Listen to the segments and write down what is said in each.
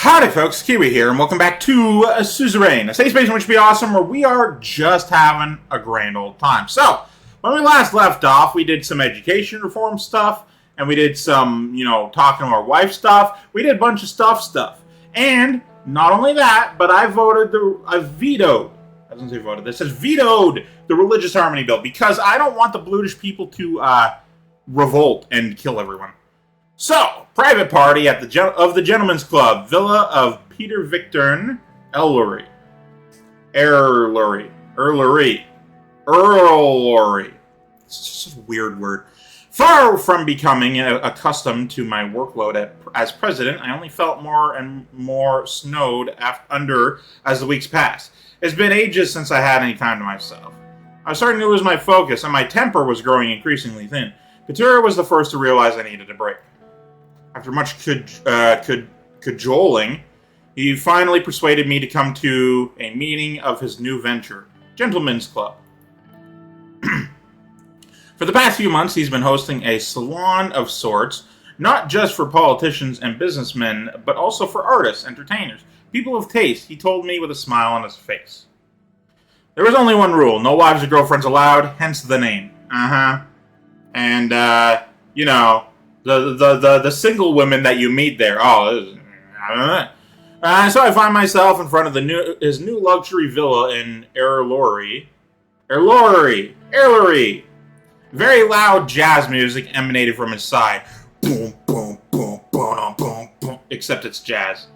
Howdy folks, Keywii here, and welcome back to Suzerain, a safe space in which be awesome, where we are just having a grand old time. So, when we last left off, we did some education reform stuff, and we did some, talking to our wife stuff. We did a bunch of stuff. And, not only that, but I vetoed the Religious Harmony Bill, because I don't want the Blutish people to, revolt and kill everyone. So, private party at the Gentlemen's Club, Villa of Peter Victor Erlery. It's just a weird word. Far from becoming accustomed to my workload as president, I only felt more and more snowed under as the weeks passed. It's been ages since I had any time to myself. I was starting to lose my focus, and my temper was growing increasingly thin. Petura was the first to realize I needed a break. After much cajoling, he finally persuaded me to come to a meeting of his new venture, Gentlemen's Club. For the past few months, he's been hosting a salon of sorts, not just for politicians and businessmen, but also for artists, entertainers, people of taste, he told me with a smile on his face. There was only one rule: no wives or girlfriends allowed, hence the name. And, the single women that you meet there. I don't know. So I find myself in front of his new luxury villa in Erlery. Very loud jazz music emanated from his side. Boom, boom, boom, boom, boom, boom. Except it's jazz.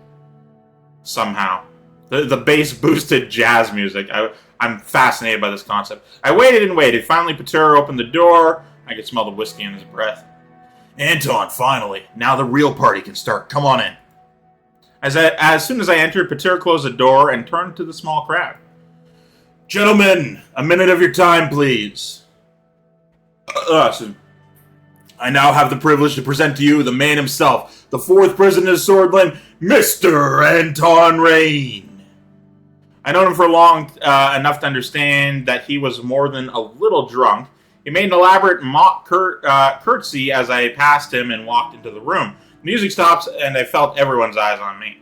Somehow. The bass-boosted jazz music. I'm fascinated by this concept. I waited and waited. Finally, Petura opened the door. I could smell the whiskey in his breath. Anton, finally. Now the real party can start. Come on in. As soon as I entered, Petura closed the door and turned to the small crowd. Gentlemen, a minute of your time, please. I now have the privilege to present to you the man himself, the fourth president of Sordland, Mr. Anton Rayne. I known him for long enough to understand that he was more than a little drunk. He made an elaborate mock curtsy as I passed him and walked into the room. The music stopped, and I felt everyone's eyes on me.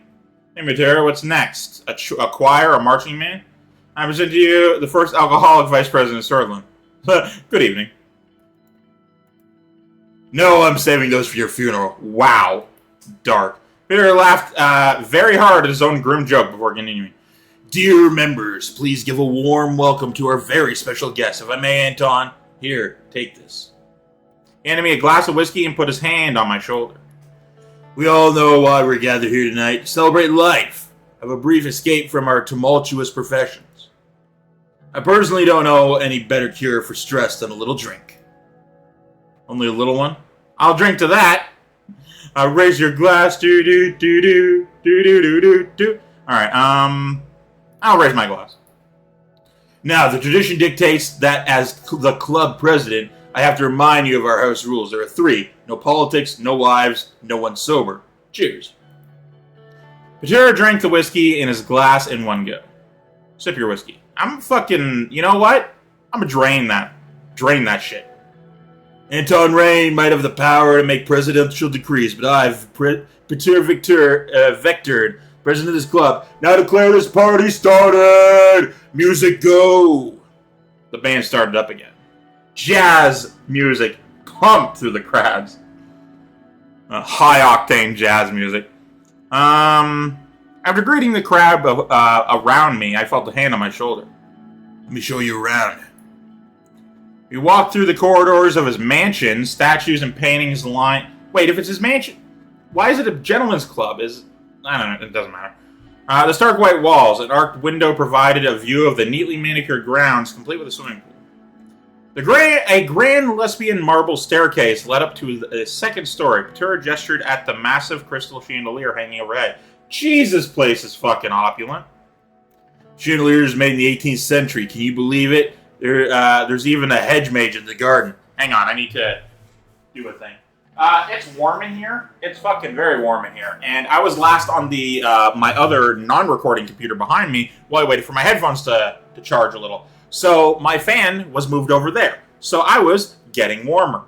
Hey, Matera, what's next? A choir, a marching band? I present to you the first alcoholic vice president of Sordland. Good evening. No, I'm saving those for your funeral. Wow. Dark. Peter laughed very hard at his own grim joke before continuing. Dear members, please give a warm welcome to our very special guest. If I may, Anton... Here, take this. He handed me a glass of whiskey and put his hand on my shoulder. We all know why we're gathered here tonight. To celebrate life. Have a brief escape from our tumultuous professions. I personally don't know any better cure for stress than a little drink. Only a little one? I'll drink to that. Raise your glass. Do. Alright, I'll raise my glass. Now, the tradition dictates that as the club president, I have to remind you of our house rules. There are 3. No politics, no wives, no one sober. Cheers. Petura drank the whiskey in his glass in one go. Sip your whiskey. I'm fucking... You know what? I'm gonna drain that shit. Anton Rayne might have the power to make presidential decrees, but I've... Peter Victor... President of this club. Now declare this party started! Music go! The band started up again. Jazz music pumped through the crowds. High-octane jazz music. After greeting the crowd around me, I felt a hand on my shoulder. Let me show you around. We walked through the corridors of his mansion, statues and paintings line... Wait, if it's his mansion, why is it a gentleman's club? I don't know, it doesn't matter. The stark white walls, an arched window provided a view of the neatly manicured grounds, complete with a swimming pool. A grand lesbian marble staircase led up to the second story. Petura gestured at the massive crystal chandelier hanging overhead. Jesus, place is fucking opulent. Chandeliers made in the 18th century, can you believe it? There's even a hedge mage in the garden. Hang on, I need to do a thing. It's warm in here. It's fucking very warm in here. And I was last on the my other non-recording computer behind me while I waited for my headphones to charge a little. So my fan was moved over there. So I was getting warmer.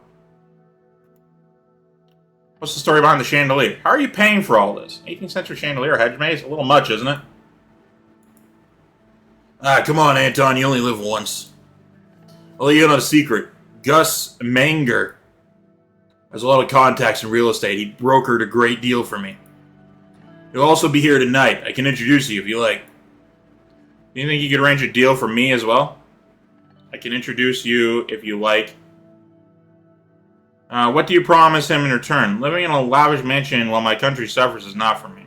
What's the story behind the chandelier? How are you paying for all this? 18th century chandelier, hedge maze? A little much, isn't it? Ah, come on, Anton. You only live once. I'll let you in on a secret. Gus Manger has a lot of contacts in real estate. He brokered a great deal for me. He'll also be here tonight. I can introduce you if you like. Do you think you could arrange a deal for me as well? I can introduce you if you like. What do you promise him in return? Living in a lavish mansion while my country suffers is not for me.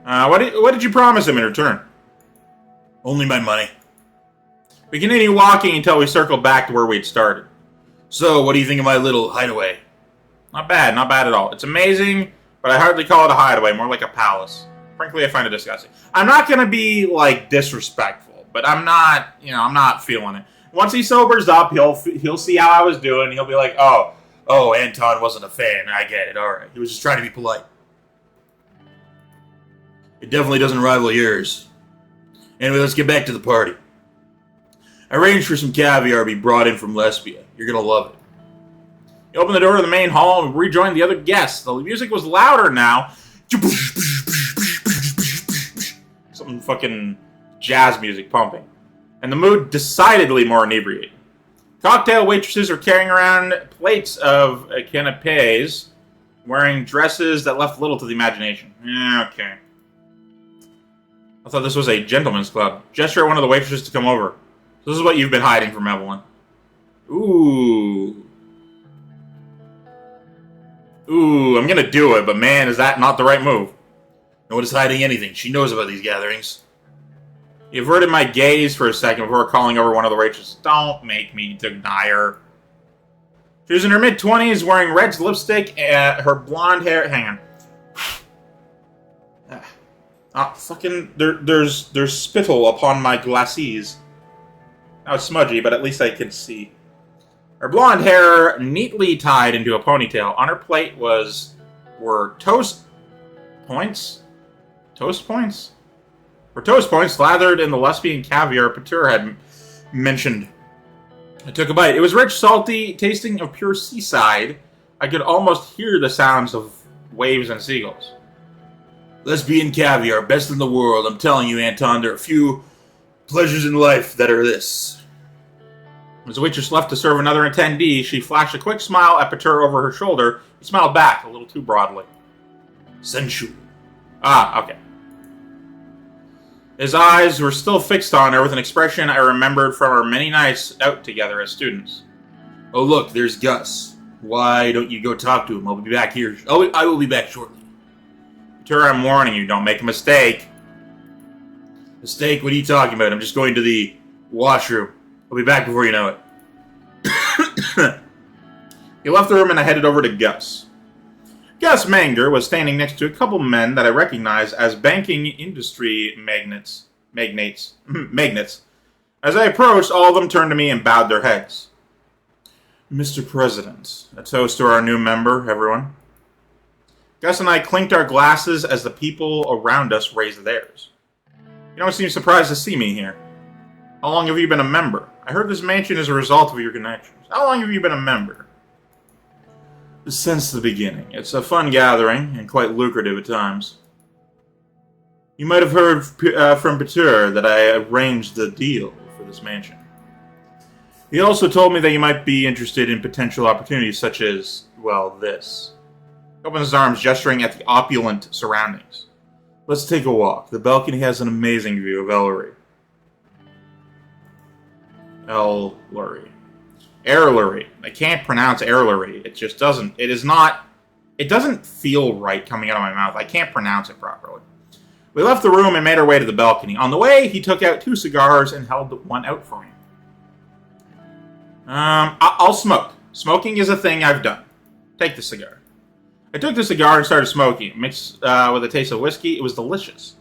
What did you promise him in return? Only my money. We continue walking until we circle back to where we'd started. So, what do you think of my little hideaway? Not bad at all. It's amazing, but I hardly call it a hideaway, more like a palace. Frankly, I find it disgusting. I'm not gonna be, like, disrespectful, but I'm not feeling it. Once he sobers up, he'll see how I was doing. He'll be like, oh, Anton wasn't a fan. I get it. All right. He was just trying to be polite. It definitely doesn't rival yours. Anyway, let's get back to the party. I arranged for some caviar to be brought in from Lesbia. You're going to love it. He opened the door to the main hall and rejoined the other guests. The music was louder now. Some fucking jazz music pumping. And the mood decidedly more inebriating. Cocktail waitresses were carrying around plates of canapes, wearing dresses that left little to the imagination. Okay. I thought this was a gentleman's club. Gesture at one of the waitresses to come over. So this is what you've been hiding from Evelyn. Ooh, I'm gonna do it, but man, is that not the right move. No one is hiding anything. She knows about these gatherings. He averted my gaze for a second before calling over one of the waitresses. Don't make me deny her. She was in her mid-20s, wearing red lipstick, her blonde hair... Hang on. Fucking... There's spittle upon my glasses. Now it's smudgy, but at least I can see. Her blonde hair neatly tied into a ponytail. On her plate were toast points? Toast points? Were toast points slathered in the lesbian caviar Patur had mentioned. I took a bite. It was rich, salty, tasting of pure seaside. I could almost hear the sounds of waves and seagulls. Lesbian caviar, best in the world. I'm telling you, Anton, there are few pleasures in life that are this. As the waitress left to serve another attendee, she flashed a quick smile at Patur over her shoulder. He smiled back a little too broadly. Sensual. Ah, okay. His eyes were still fixed on her with an expression I remembered from our many nights out together as students. Oh, look, there's Gus. Why don't you go talk to him? I'll be back here. I will be back shortly. Patur, I'm warning you, don't make a mistake. Mistake? What are you talking about? I'm just going to the washroom. I'll be back before you know it. He left the room and I headed over to Gus. Gus Manger was standing next to a couple men that I recognized as banking industry magnates. As I approached, all of them turned to me and bowed their heads. Mr. President, a toast to our new member, everyone. Gus and I clinked our glasses as the people around us raised theirs. You don't seem surprised to see me here. How long have you been a member? I heard this mansion is a result of your connections. How long have you been a member? Since the beginning. It's a fun gathering, and quite lucrative at times. You might have heard from Patur that I arranged the deal for this mansion. He also told me that you might be interested in potential opportunities such as, well, this. He opened his arms, gesturing at the opulent surroundings. Let's take a walk. The balcony has an amazing view of Ellery. Erlery. I can't pronounce Erlery. It just doesn't. It doesn't feel right coming out of my mouth. I can't pronounce it properly. We left the room and made our way to the balcony. On the way, he took out 2 cigars and held one out for me. I'll smoke. Smoking is a thing I've done. Take the cigar. I took the cigar and started smoking. Mixed with a taste of whiskey, it was delicious.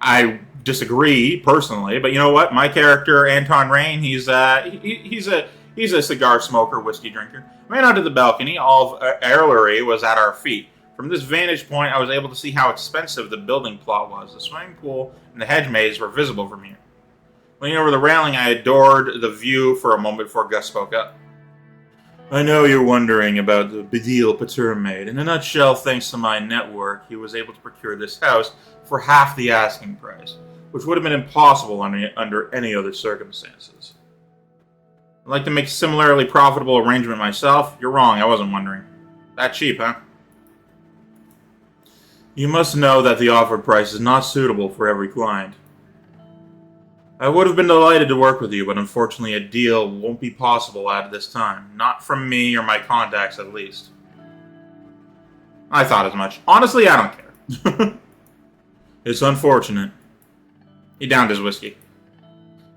I disagree personally, but you know what? My character, Anton Rayne, he's a cigar smoker, whiskey drinker. We ran out to the balcony. All of Erlery was at our feet. From this vantage point, I was able to see how expensive the building plot was. The swimming pool and the hedge maze were visible from here. Leaning over the railing, I adored the view for a moment before Gus spoke up. I know you're wondering about the deal Pater made. In a nutshell, thanks to my network, he was able to procure this house for half the asking price, which would have been impossible under any other circumstances. I'd like to make a similarly profitable arrangement myself. You're wrong, I wasn't wondering. That cheap, huh? You must know that the offered price is not suitable for every client. I would have been delighted to work with you, but unfortunately a deal won't be possible at this time. Not from me or my contacts, at least. I thought as much. Honestly, I don't care. It's unfortunate. He downed his whiskey.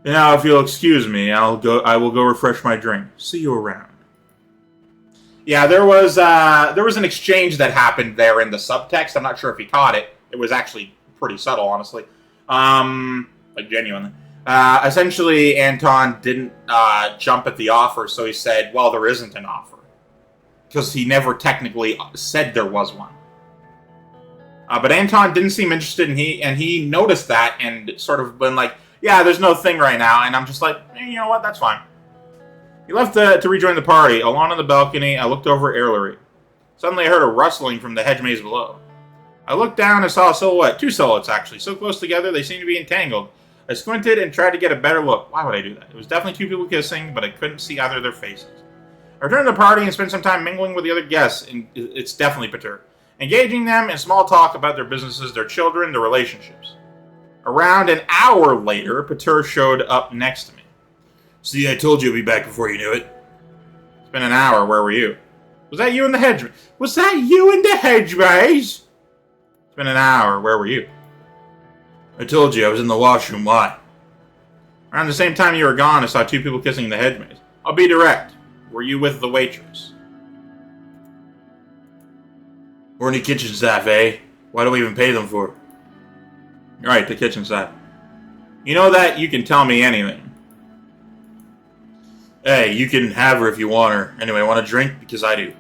Now, if you'll excuse me, I will go refresh my drink. See you around. Yeah, there was an exchange that happened there in the subtext. I'm not sure if he caught it. It was actually pretty subtle, honestly. Like, genuinely. Essentially, Anton didn't jump at the offer, so he said, well, there isn't an offer. Because he never technically said there was one. But Anton didn't seem interested, and he noticed that and sort of been like, yeah, there's no thing right now. And I'm just like, you know what, that's fine. He left to rejoin the party. Alone on the balcony, I looked over at Ailery. Suddenly I heard a rustling from the hedge maze below. I looked down and saw a silhouette. Two silhouettes, actually. So close together, they seemed to be entangled. I squinted and tried to get a better look. Why would I do that? It was definitely two people kissing, but I couldn't see either of their faces. I returned to the party and spent some time mingling with the other guests, and it's definitely Pater. Engaging them in small talk about their businesses, their children, their relationships. Around an hour later, Pater showed up next to me. See, I told you I'd be back before you knew it. It's been an hour. Where were you? Was that you in the hedge? Was that you in the hedge maze? It's been an hour. Where were you? I told you I was in the washroom. Why? Around the same time you were gone, I saw two people kissing in the hedge maze. I'll be direct. Were you with the waitress? Or any kitchen staff, eh? Why do we even pay them for? Right, the kitchen staff. You know that you can tell me anything. Hey, you can have her if you want her. Anyway, want a drink? Because I do.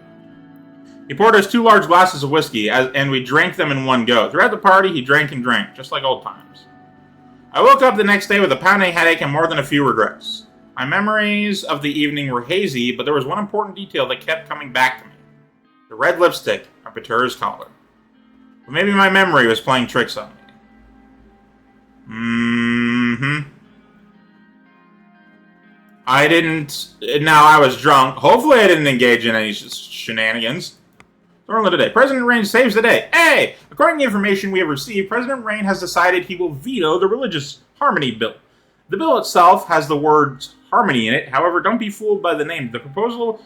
He poured us 2 large glasses of whiskey, and we drank them in one go. Throughout the party, he drank and drank, just like old times. I woke up the next day with a pounding headache and more than a few regrets. My memories of the evening were hazy, but there was one important detail that kept coming back to me. The red lipstick on Pater's collar. But maybe my memory was playing tricks on me. Now I was drunk. Hopefully I didn't engage in any shenanigans. Sordland today. President Rayne saves the day. Hey! According to the information we have received, President Rayne has decided he will veto the Religious Harmony Bill. The bill itself has the words harmony in it. However, don't be fooled by the name. The proposal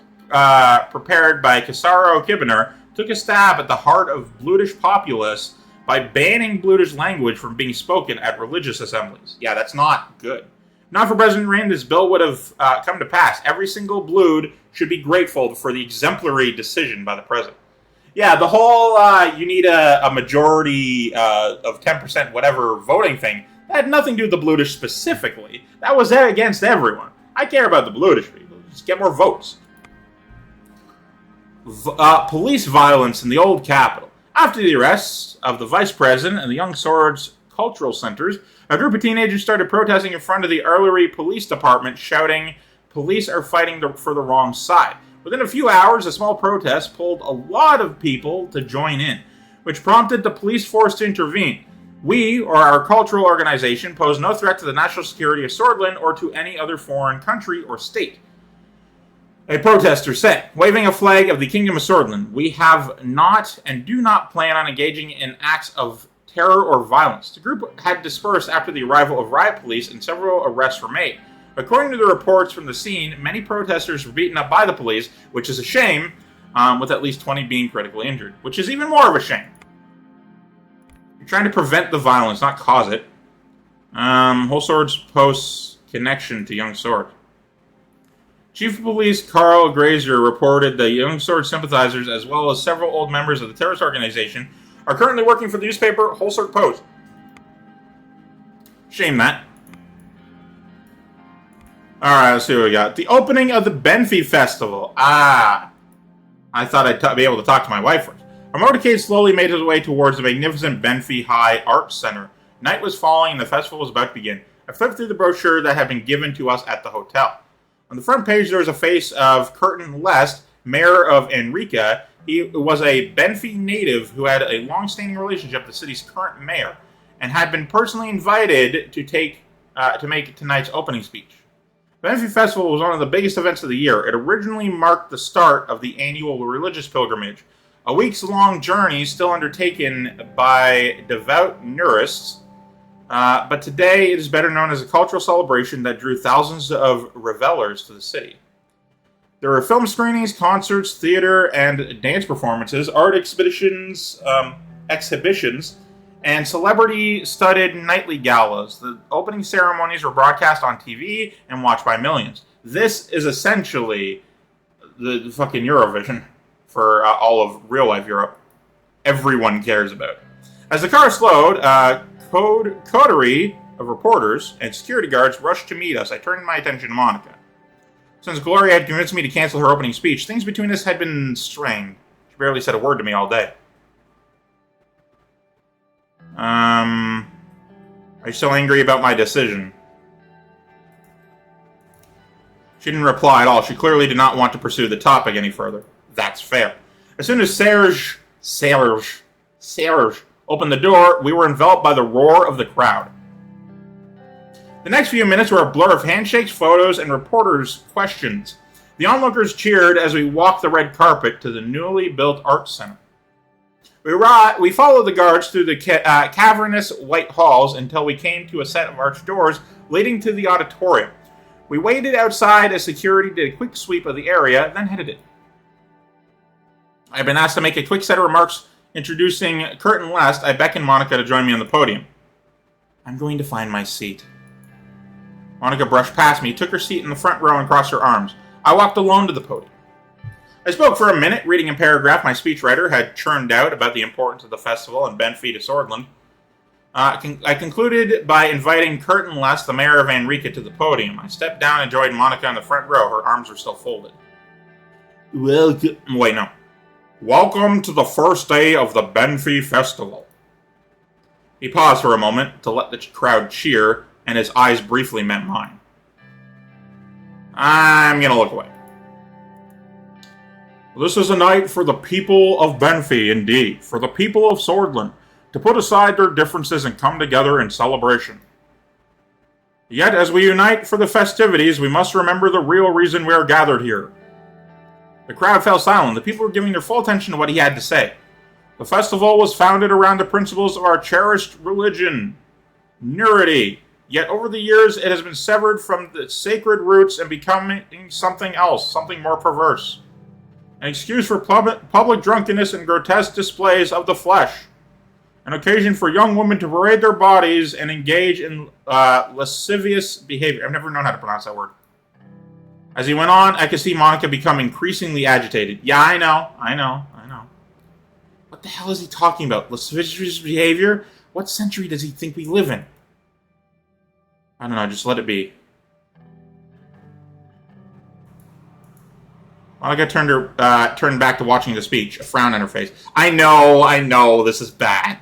prepared by Casaro Kibbener took a stab at the heart of Blutish populace by banning Blutish language from being spoken at religious assemblies. Yeah, that's not good. Not for President Rayne, this bill would have come to pass. Every single Blood should be grateful for the exemplary decision by the president. Yeah, the whole you need a majority of 10% whatever voting thing, that had nothing to do with the Blutish specifically. That was against everyone. I care about the Blutish people. Just get more votes. Police violence in the old capital. After the arrests of the vice president and the Young Swords cultural centers, a group of teenagers started protesting in front of the Arlery Police Department, shouting, "Police are fighting for the wrong side." Within a few hours, a small protest pulled a lot of people to join in, which prompted the police force to intervene. We, or our cultural organization, pose no threat to the national security of Sordland or to any other foreign country or state. A protester said, waving a flag of the Kingdom of Sordland, "We have not and do not plan on engaging in acts of terror or violence." The group had dispersed after the arrival of riot police and several arrests were made. According to the reports from the scene, many protesters were beaten up by the police, which is a shame, with at least 20 being critically injured, which is even more of a shame. You're trying to prevent the violence, not cause it. Whole Swords posts connection to Young Sword. Chief of Police Carl Grazer reported that Young Sword sympathizers, as well as several old members of the terrorist organization, are currently working for the newspaper Whole Sword Post. Shame that. Alright, let's see what we got. The opening of the Benfey Festival. I thought I'd be able to talk to my wife first. Our motorcade slowly made his way towards the magnificent Benfey High Arts Center. Night was falling and the festival was about to begin. I flipped through the brochure that had been given to us at the hotel. On the front page, there was a face of Curtin Lest, mayor of Enrica. He was a Benfey native who had a long-standing relationship with the city's current mayor and had been personally invited to make tonight's opening speech. The Benfey Festival was one of the biggest events of the year. It originally marked the start of the annual religious pilgrimage, a weeks-long journey still undertaken by devout Nurists, but today it is better known as a cultural celebration that drew thousands of revelers to the city. There were film screenings, concerts, theater and dance performances, art exhibitions, and celebrity-studded nightly galas. The opening ceremonies were broadcast on TV and watched by millions. This is essentially the fucking Eurovision for all of real-life Europe. Everyone cares about. As the car slowed, coterie of reporters and security guards rushed to meet us. I turned my attention to Monica. Since Gloria had convinced me to cancel her opening speech, things between us had been strained. She barely said a word to me all day. Are you still angry about my decision? She didn't reply at all. She clearly did not want to pursue the topic any further. That's fair. As soon as Serge opened the door, we were enveloped by the roar of the crowd. The next few minutes were a blur of handshakes, photos, and reporters' questions. The onlookers cheered as we walked the red carpet to the newly built art center. We followed the guards through the cavernous white halls until we came to a set of arched doors leading to the auditorium. We waited outside as security did a quick sweep of the area, then headed in. I had been asked to make a quick set of remarks introducing Curtin Lest. I beckoned Monica to join me on the podium. I'm going to find my seat. Monica brushed past me, took her seat in the front row, and crossed her arms. I walked alone to the podium. I spoke for a minute, reading a paragraph my speechwriter had churned out about the importance of the festival and Benfey to Sordland. I concluded by inviting Curtin Lest, the mayor of Enrica, to the podium. I stepped down and joined Monica in the front row. Her arms were still folded. Welcome to the first day of the Benfey Festival. He paused for a moment to let the crowd cheer, and his eyes briefly met mine. I'm gonna look away. This is a night for the people of Benfey, indeed, for the people of Sordland, to put aside their differences and come together in celebration. Yet, as we unite for the festivities, we must remember the real reason we are gathered here. The crowd fell silent. The people were giving their full attention to what he had to say. The festival was founded around the principles of our cherished religion, Nurity. Yet over the years, it has been severed from the sacred roots and becoming something else, something more perverse. An excuse for public drunkenness and grotesque displays of the flesh. An occasion for young women to parade their bodies and engage in lascivious behavior. I've never known how to pronounce that word. As he went on, I could see Monica become increasingly agitated. Yeah, I know. What the hell is he talking about? Lascivious behavior? What century does he think we live in? I don't know, just let it be. Monica turned back to watching the speech, a frown on her face. I know, this is bad.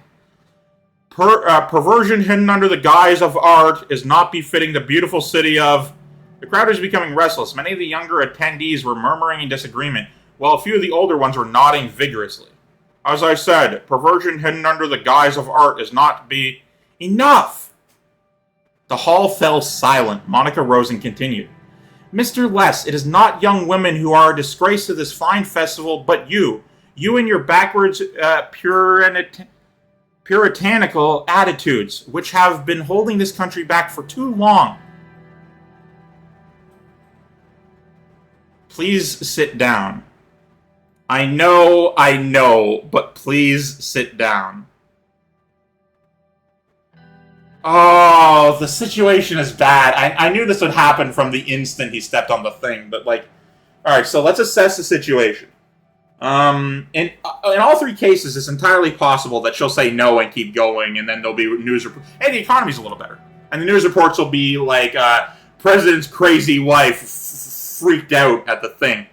Perversion hidden under the guise of art is not befitting the beautiful city of... The crowd was becoming restless. Many of the younger attendees were murmuring in disagreement, while a few of the older ones were nodding vigorously. As I said, perversion hidden under the guise of art is not be... Enough! The hall fell silent. Monica rose and continued. Mr. Less, it is not young women who are a disgrace to this fine festival, but you. You and your backwards puritanical attitudes, which have been holding this country back for too long. Please sit down. I know, but please sit down. Oh, the situation is bad. I knew this would happen from the instant he stepped on the thing, but alright, so let's assess the situation. In all three cases, it's entirely possible that she'll say no and keep going, and then there'll be news reports. Hey, the economy's a little better. And the news reports will be like, President's crazy wife freaked out at the thing.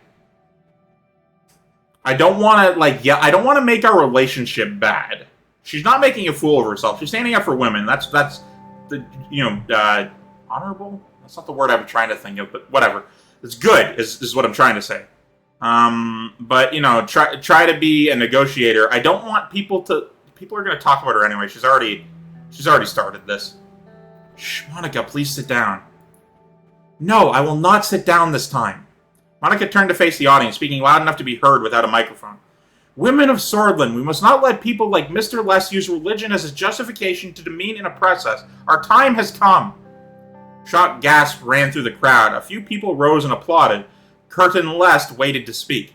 I don't want to make our relationship bad. She's not making a fool of herself. She's standing up for women. That's the, honorable? That's not the word I'm trying to think of, but whatever. It's good, is what I'm trying to say. But, you know, try to be a negotiator. I don't want people are going to talk about her anyway. She's already started this. Shh, Monica, please sit down. No, I will not sit down this time. Monica turned to face the audience, speaking loud enough to be heard without a microphone. Women of Sordland, we must not let people like Mr. Less use religion as a justification to demean and oppress us. Our time has come. Shocked gasps ran through the crowd. A few people rose and applauded. Curtin Lest waited to speak.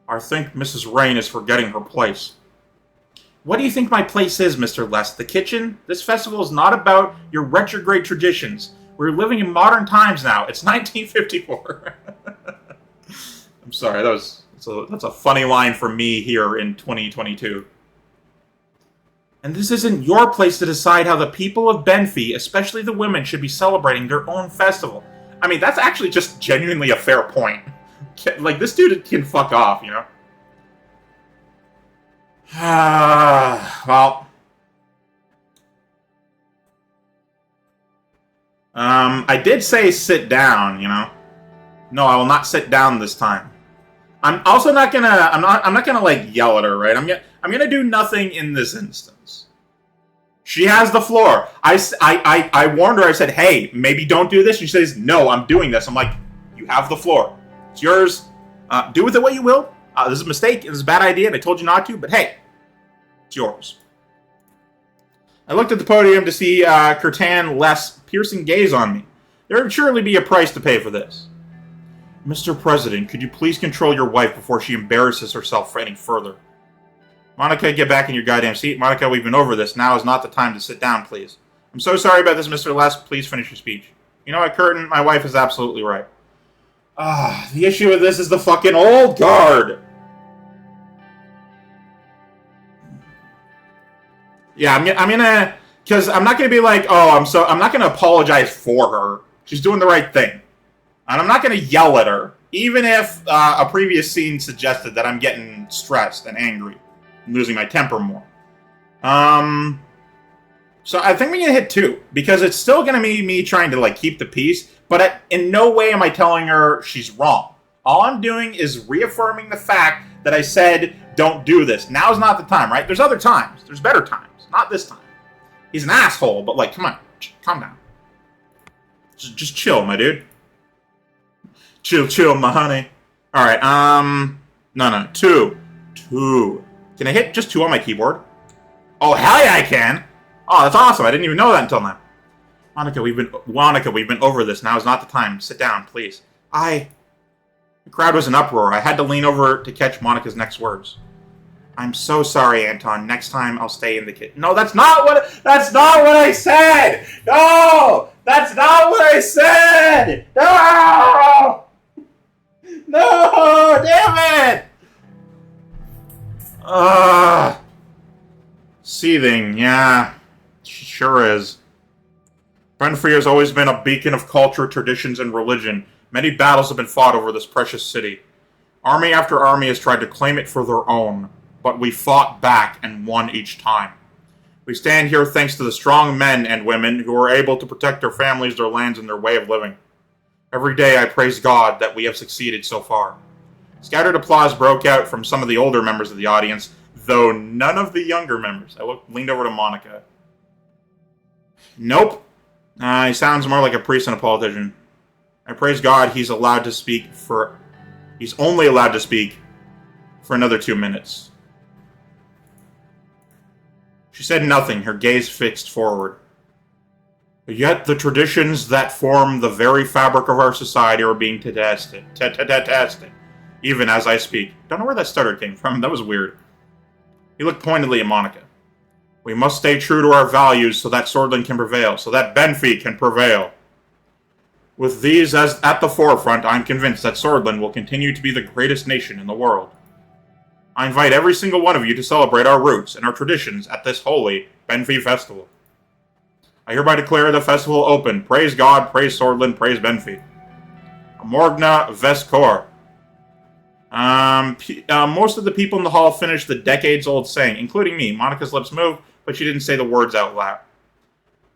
I think Mrs. Rayne is forgetting her place. What do you think my place is, Mr. Lest? The kitchen? This festival is not about your retrograde traditions. We're living in modern times now. It's 1954. I'm sorry, that's a funny line for me here in 2022. And this isn't your place to decide how the people of Benfey, especially the women, should be celebrating their own festival. I mean, that's actually just genuinely a fair point. Like, this dude can fuck off, you know? Well. I did say sit down, you know? No, I will not sit down this time. I'm also not gonna, I'm not gonna, like, yell at her, right? I'm gonna do nothing in this instance. She has the floor. I warned her, I said, hey, maybe don't do this. She says, no, I'm doing this. I'm like, you have the floor. It's yours. Do with it what you will. This is a mistake. This is a bad idea, and I told you not to, but hey, it's yours. I looked at the podium to see Curtin Less' piercing gaze on me. There would surely be a price to pay for this. Mr. President, could you please control your wife before she embarrasses herself any further? Monica, get back in your goddamn seat. Monica, we've been over this. Now is not the time to sit down, please. I'm so sorry about this, Mr. Less. Please finish your speech. You know what, Curtin? My wife is absolutely right. The issue with this is the fucking old guard. Yeah, I'm gonna, because I'm not gonna be like, I'm not gonna apologize for her. She's doing the right thing. And I'm not gonna yell at her, even if a previous scene suggested that I'm getting stressed and angry. I'm losing my temper more. So I think we're gonna hit 2, because it's still gonna be me trying to, like, keep the peace, but in no way am I telling her she's wrong. All I'm doing is reaffirming the fact that I said, don't do this. Now's not the time, right? There's other times. There's better times. Not this time. He's an asshole, but, like, come on. Calm down. Just chill, my dude. Chill, my honey. Alright, no. 2. Can I hit just 2 on my keyboard? Oh, hell yeah, I can! Oh, that's awesome. I didn't even know that until now. Monica, we've been over this. Now is not the time. Sit down, please. The crowd was in uproar. I had to lean over to catch Monica's next words. I'm so sorry, Anton. Next time, I'll stay in the kitchen. No, that's not what I said! No! That's not what I said! No! No! Damn it! Seething, yeah. Sure is. Benfey has always been a beacon of culture, traditions, and religion. Many battles have been fought over this precious city. Army after army has tried to claim it for their own, but we fought back and won each time. We stand here thanks to the strong men and women who are able to protect their families, their lands, and their way of living. Every day I praise God that we have succeeded so far. Scattered applause broke out from some of the older members of the audience, though none of the younger members. I leaned over to Monica. Nope. He sounds more like a priest than a politician. I praise God he's only allowed to speak for another 2 minutes. She said nothing, her gaze fixed forward. Yet the traditions that form the very fabric of our society are being tested, even as I speak. Don't know where that stutter came from. That was weird. He looked pointedly at Monica. We must stay true to our values so that Sordland can prevail, so that Benfey can prevail. With these as at the forefront, I am convinced that Sordland will continue to be the greatest nation in the world. I invite every single one of you to celebrate our roots and our traditions at this holy Benfey festival. I hereby declare the festival open. Praise God, praise Sordland, praise Benfey. Morgna Vescor. Most of the people in the hall finished the decades-old saying, including me. Monica's lips moved, but she didn't say the words out loud.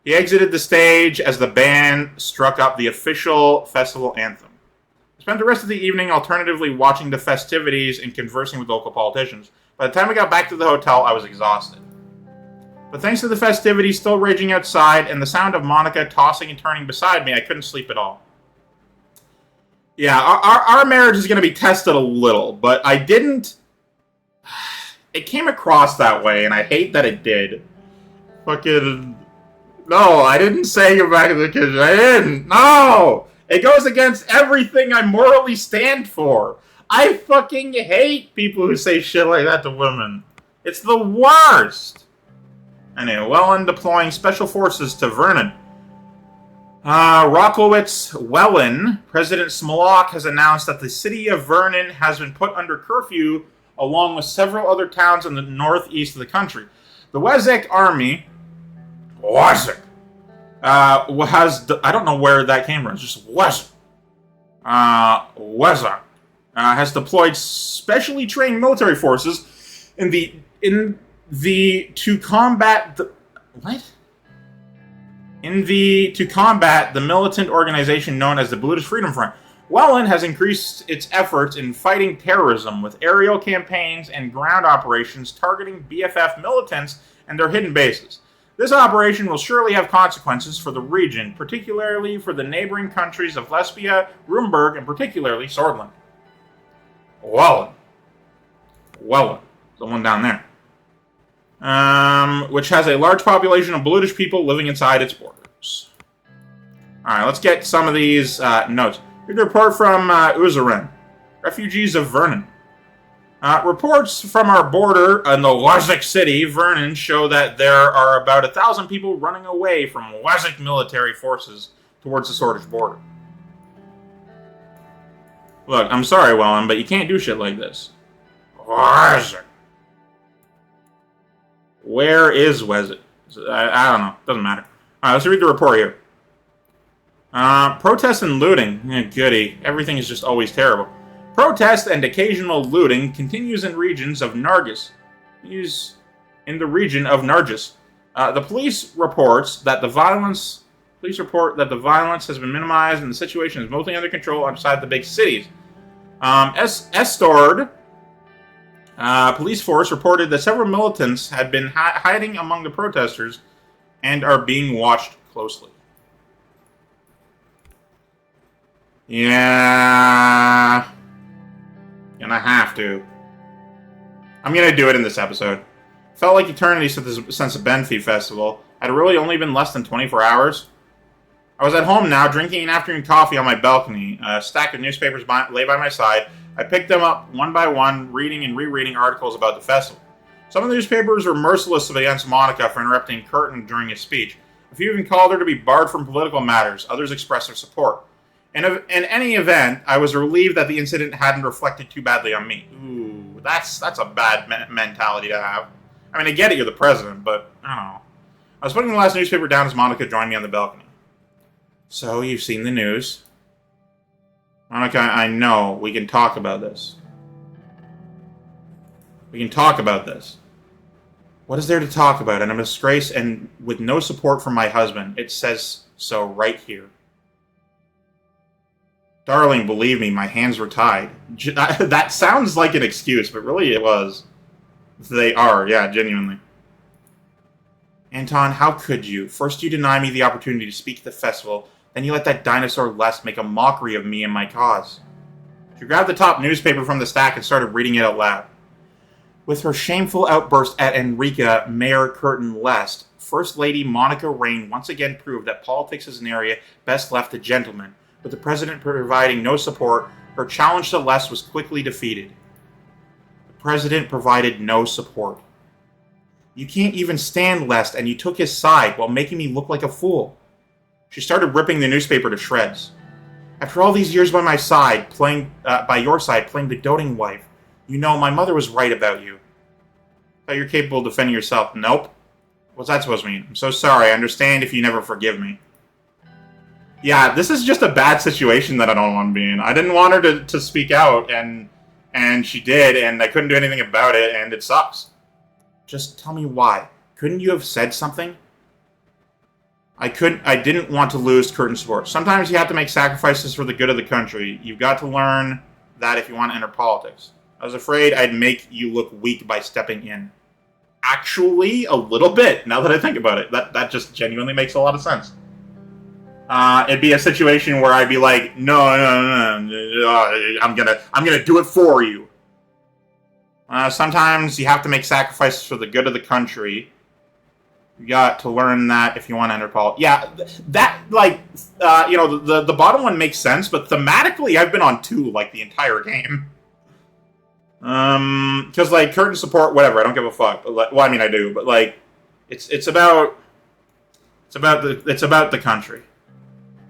He exited the stage as the band struck up the official festival anthem. Spent the rest of the evening alternatively watching the festivities and conversing with local politicians. By the time I got back to the hotel, I was exhausted. But thanks to the festivities still raging outside and the sound of Monica tossing and turning beside me, I couldn't sleep at all. Yeah, our marriage is going to be tested a little, but I didn't... It came across that way, and I hate that it did. Fucking... No, I didn't say go back to the kitchen. I didn't. No! It goes against everything I morally stand for. I fucking hate people who say shit like that to women. It's the worst. Anyway, Welland deploying special forces to Vernon. Rockowitz-Welland, President Smolak has announced that the city of Vernon has been put under curfew along with several other towns in the northeast of the country. The Wessex Army... Wessex! I don't know where that came from. It's just Wessex. Has deployed specially trained military forces to combat the militant organization known as the British Freedom Front. Welland has increased its efforts in fighting terrorism with aerial campaigns and ground operations targeting BFF militants and their hidden bases. This operation will surely have consequences for the region, particularly for the neighboring countries of Lesbia, Rumburg, and particularly Sordland. Welland, the one down there. Which has a large population of British people living inside its borders. Alright, let's get some of these notes. Here's a report from Suzerain, refugees of Vernon. Reports from our border in the Wessex city, Vernon, show that there are about 1,000 people running away from Wessex military forces towards the Swedish border. Look, I'm sorry, Welland, but you can't do shit like this. Wessex. Where is Wessex? I don't know. Doesn't matter. Alright, let's read the report here. Protests and looting. Goody. Everything is just always terrible. Protest and occasional looting continues in regions of Nargis. The police report that the violence has been minimized and the situation is mostly under control outside the big cities. Estord police force reported that several militants had been hiding among the protesters and are being watched closely. Yeah... Gonna have to. I'm gonna do it in this episode. Felt like eternity since the Benfey Festival. Had really only been less than 24 hours. I was at home now, drinking an afternoon coffee on my balcony. A stack of newspapers lay by my side. I picked them up one by one, reading and rereading articles about the festival. Some of the newspapers were merciless against Monica for interrupting Curtin during his speech. A few even called her to be barred from political matters. Others expressed their support. In any event, I was relieved that the incident hadn't reflected too badly on me. Ooh, that's a bad mentality to have. I mean, I get it, you're the president, but I don't know. I was putting the last newspaper down as Monica joined me on the balcony. So, you've seen the news. Monica, I know. We can talk about this. What is there to talk about? And I'm a disgrace and with no support from my husband. It says so right here. Darling, believe me, my hands were tied. That sounds like an excuse, but really it was. They are, yeah, genuinely. Anton, how could you? First you deny me the opportunity to speak at the festival, then you let that dinosaur Les make a mockery of me and my cause. She grabbed the top newspaper from the stack and started reading it out loud. With her shameful outburst at Enrica Mayor Curtin Lest, First Lady Monica Rayne once again proved that politics is an area best left to gentlemen. With the president providing no support, her challenge to Les was quickly defeated. The president provided no support. You can't even stand Les, and you took his side while making me look like a fool. She started ripping the newspaper to shreds. After all these years by my side, by your side, playing the doting wife, you know my mother was right about you. Thought you're capable of defending yourself. Nope. What's that supposed to mean? I'm so sorry. I understand if you never forgive me. Yeah, this is just a bad situation that I don't want to be in. I didn't want her to speak out, and she did, and I couldn't do anything about it, and it sucks. Just tell me why. Couldn't you have said something? I didn't want to lose curtain support. Sometimes you have to make sacrifices for the good of the country. You've got to learn that if you want to enter politics. I was afraid I'd make you look weak by stepping in. Actually, a little bit, now that I think about it. That just genuinely makes a lot of sense. It'd be a situation where I'd be like, no, I'm gonna do it for you. Sometimes you have to make sacrifices for the good of the country. You got to learn that if you want to enter politics. Yeah, that, like, the bottom one makes sense, but thematically I've been on 2, like, the entire game. Because, like, curtain support, whatever, I don't give a fuck. But, like, well, I mean, I do, but, like, it's about the country.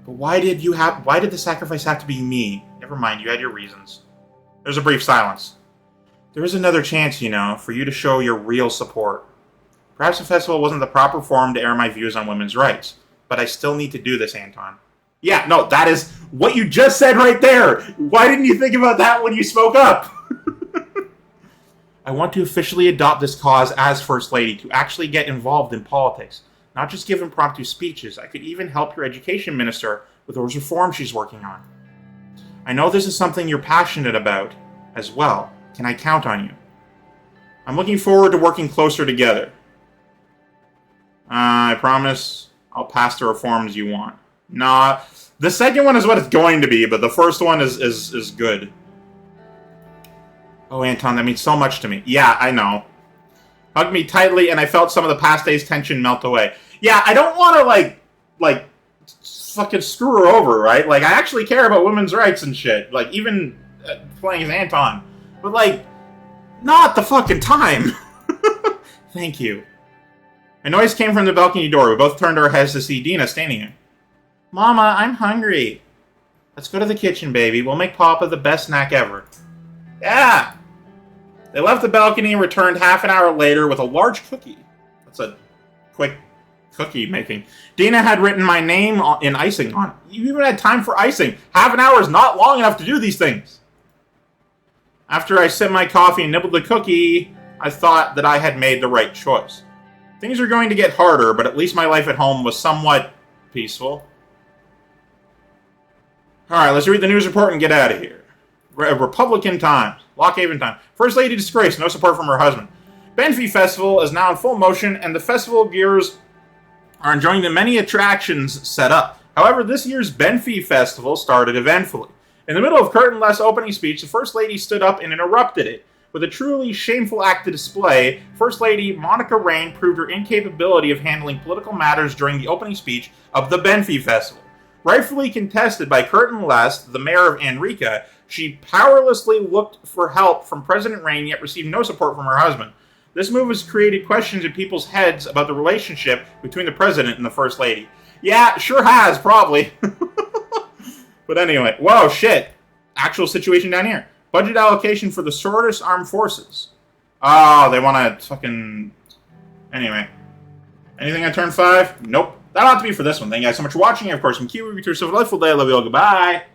But why did the sacrifice have to be me? Never mind, you had your reasons. There's a brief silence. There is another chance, for you to show your real support. Perhaps the festival wasn't the proper forum to air my views on women's rights, but I still need to do this, Anton. Yeah, no, that is what you just said right there. Why didn't you think about that when you spoke up? I want to officially adopt this cause as First Lady, to actually get involved in politics, not just give impromptu speeches. I could even help your education minister with those reforms she's working on. I know this is something you're passionate about as well. Can I count on you? I'm looking forward to working closer together. I promise I'll pass the reforms you want. Nah, the second one is what it's going to be, but the first one is good. Oh, Anton, that means so much to me. Yeah, I know. Hugged me tightly, and I felt some of the past day's tension melt away. Yeah, I don't want to, like, fucking screw her over, right? Like, I actually care about women's rights and shit. Like, even playing as Anton. But, like, not the fucking time. Thank you. A noise came from the balcony door. We both turned our heads to see Dina standing there. Mama, I'm hungry. Let's go to the kitchen, baby. We'll make Papa the best snack ever. Yeah! They left the balcony and returned half an hour later with a large cookie. That's a quick cookie making. Dina had written my name in icing on it. You even had time for icing. Half an hour is not long enough to do these things. After I sipped my coffee and nibbled the cookie, I thought that I had made the right choice. Things are going to get harder, but at least my life at home was somewhat peaceful. Alright, let's read the news report and get out of here. Republican Times. Lockhaven Time. First Lady disgraced. No support from her husband. Benfey Festival is now in full motion, and the festival gears are enjoying the many attractions set up. However, this year's Benfey Festival started eventfully. In the middle of curtain-less opening speech, the First Lady stood up and interrupted it. With a truly shameful act to display, First Lady Monica Rayne proved her incapability of handling political matters during the opening speech of the Benfey Festival. Rightfully contested by Curtin Lest, the mayor of Enrica, she powerlessly looked for help from President Rayne, yet received no support from her husband. This move has created questions in people's heads about the relationship between the president and the First Lady. Yeah, sure has, probably. But anyway, whoa, shit. Actual situation down here. Budget allocation for the Sordland Armed Forces. Oh, they want to fucking... Anyway. Anything on turn 5? Nope. That'll have to be for this one. Thank you guys so much for watching. Of course, from Keywii, to yourself a delightful day. I love you all. Goodbye.